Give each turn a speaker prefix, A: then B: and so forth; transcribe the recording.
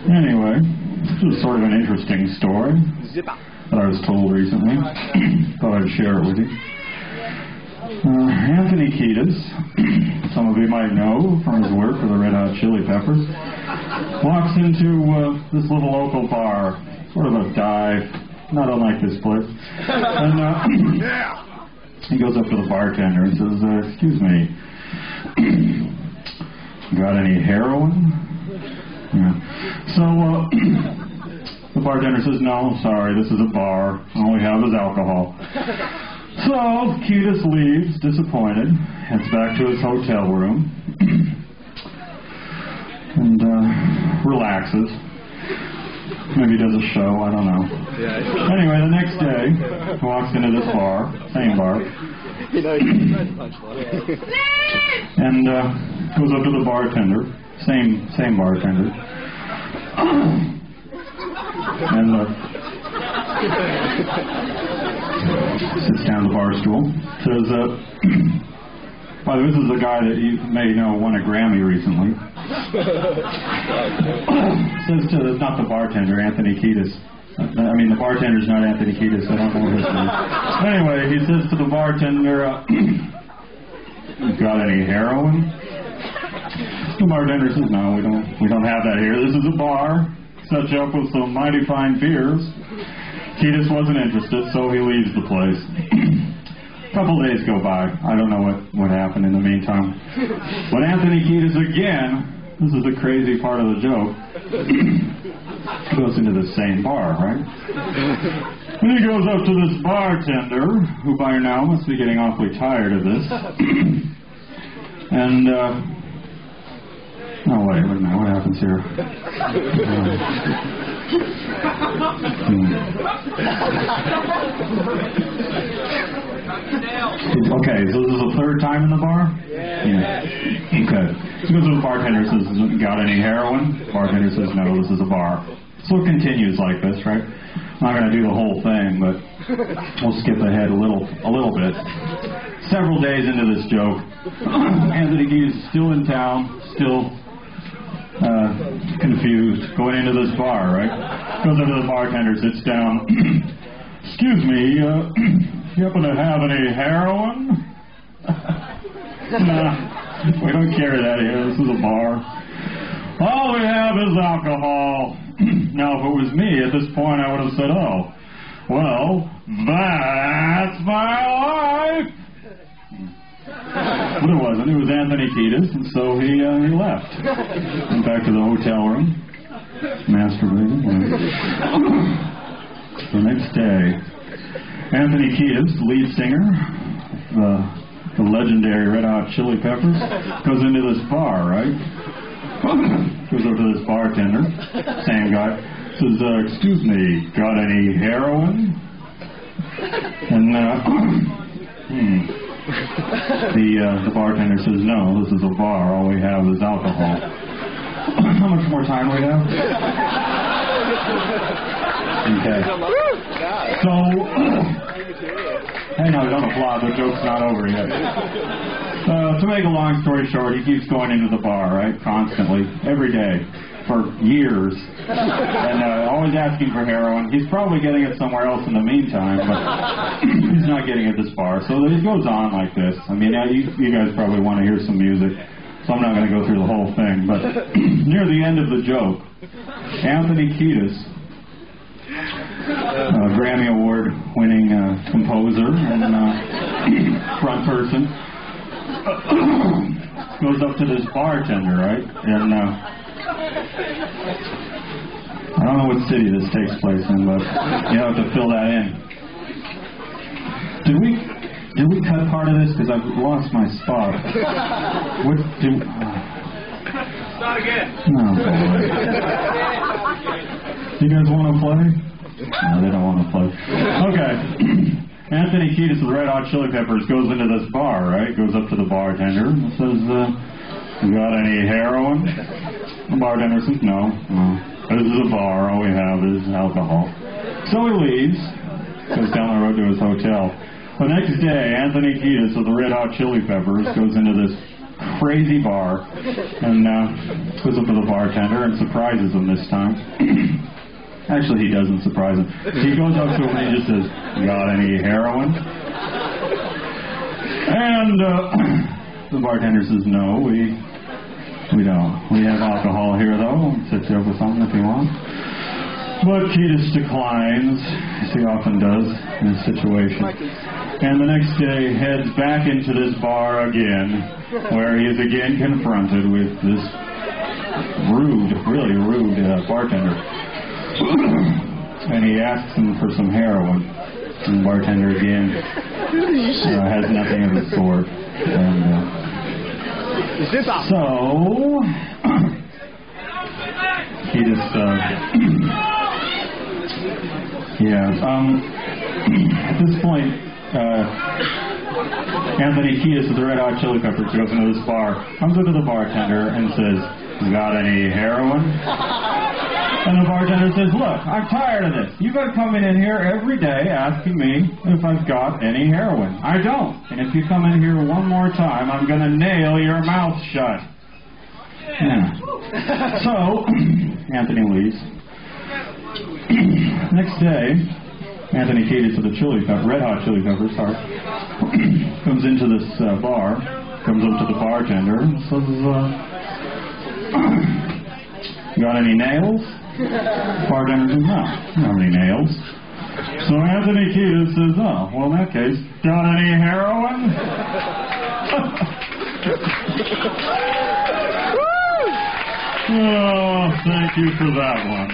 A: Anyway, this was sort of an interesting story that I was told recently. Thought I'd share it with you. Anthony Kiedis, some of you might know from his work for the Red Hot Chili Peppers, walks into this little local bar, sort of a dive, not unlike this place. And he goes up to the bartender and says, "Excuse me, got any heroin?" Yeah. So the bartender says, "No, sorry, this is a bar. All we have is alcohol." So Kiedis leaves, disappointed, heads back to his hotel room, and relaxes. Maybe does a show, I don't know. Anyway, the next day, he walks into this bar, same bar, and goes up to the bartender, same bartender, and sits down at the bar stool, says, by the way, this is a guy that you may know won a Grammy recently. Says to, not the bartender, Anthony Kiedis. I mean, the bartender's not Anthony Kiedis, I don't know his name. Anyway, he says to the bartender, got any heroin? The bartender says, no, we don't have that here. This is a bar, set you up with some mighty fine beers. Kiedis wasn't interested, so he leaves the place. A couple days go by. I don't know what happened in the meantime. But Anthony Kiedis again, this is the crazy part of the joke, goes into the same bar, right? And he goes up to this bartender, who by now must be getting awfully tired of this. And, oh, wait a minute, what happens here? Okay, so this is the third time in the bar? Yeah. Okay. So goes to the bartender, says, got any heroin? The bartender says, no, this is a bar. So it continues like this, right? I'm not going to do the whole thing, but we'll skip ahead a little bit. Several days into this joke, Anthony Kiedis is still in town, still confused, going into this bar, right? Goes up to the bartender, sits down. Excuse me, you happen to have any heroin? Nah, we don't carry that here. This is a bar. All we have is alcohol. Now, if it was me at this point, I would have said, oh, well, that's my life. But it wasn't. It was Anthony Kiedis, and so he left. Went back to the hotel room, masturbated. The next day, Anthony Kiedis, lead singer, the legendary Red Hot Chili Peppers, goes into this bar, right? Goes over to this bartender, same guy, says, excuse me, got any heroin? And, the bartender says, no, this is a bar, all we have is alcohol. How much more time do we have? Okay. So, hey, no, don't applaud, the joke's not over yet. To make a long story short, he keeps going into the bar, right, constantly, every day, for years, and always asking for heroin. He's probably getting it somewhere else in the meantime, but he's not getting it this bar. So it goes on like this. I mean, you guys probably want to hear some music, so I'm not going to go through the whole thing, but near the end of the joke, Anthony Kiedis, Grammy Award-winning composer and front person, goes up to this bartender, right? And I don't know what city this takes place in, but you have to fill that in. Did we cut part of this? Because I've lost my spot.
B: Start again.
A: No. You guys want to play? No, they don't want to play. Okay. Anthony Kiedis of the Red Hot Chili Peppers goes into this bar, right? Goes up to the bartender and says, you got any heroin? The bartender says, no. This is a bar. All we have is alcohol. So he leaves, goes down the road to his hotel. The next day, Anthony Kiedis of the Red Hot Chili Peppers goes into this crazy bar, and goes up to the bartender and surprises him this time. Actually, he doesn't surprise him. He goes up to him and he just says, "Got any heroin?" And the bartender says, "No, we don't. We have alcohol here, though. I'll set you up with something if you want." But Kiedis declines, as he often does in this situation. And the next day heads back into this bar again, where he is again confronted with this really rude bartender. And he asks him for some heroin. And the bartender again has nothing of the sort. And so Kiedis, at this point, Anthony Kiedis of the Red Hot Chili Peppers goes into this bar, comes up to the bartender and says, "Got any heroin?" And the bartender says, "Look, I'm tired of this. You've been coming in here every day asking me if I've got any heroin. I don't. And if you come in here one more time, I'm going to nail your mouth shut." Yeah. So, Anthony leaves. Next day, Anthony Kiedis of the Red Hot Chili Peppers, comes into this bar, comes up to the bartender and says, "Got any nails?" Bartender says, "No, don't have any nails." So Anthony Kiedis says, "Oh, well, in that case, got any heroin?" Oh, thank you for that one.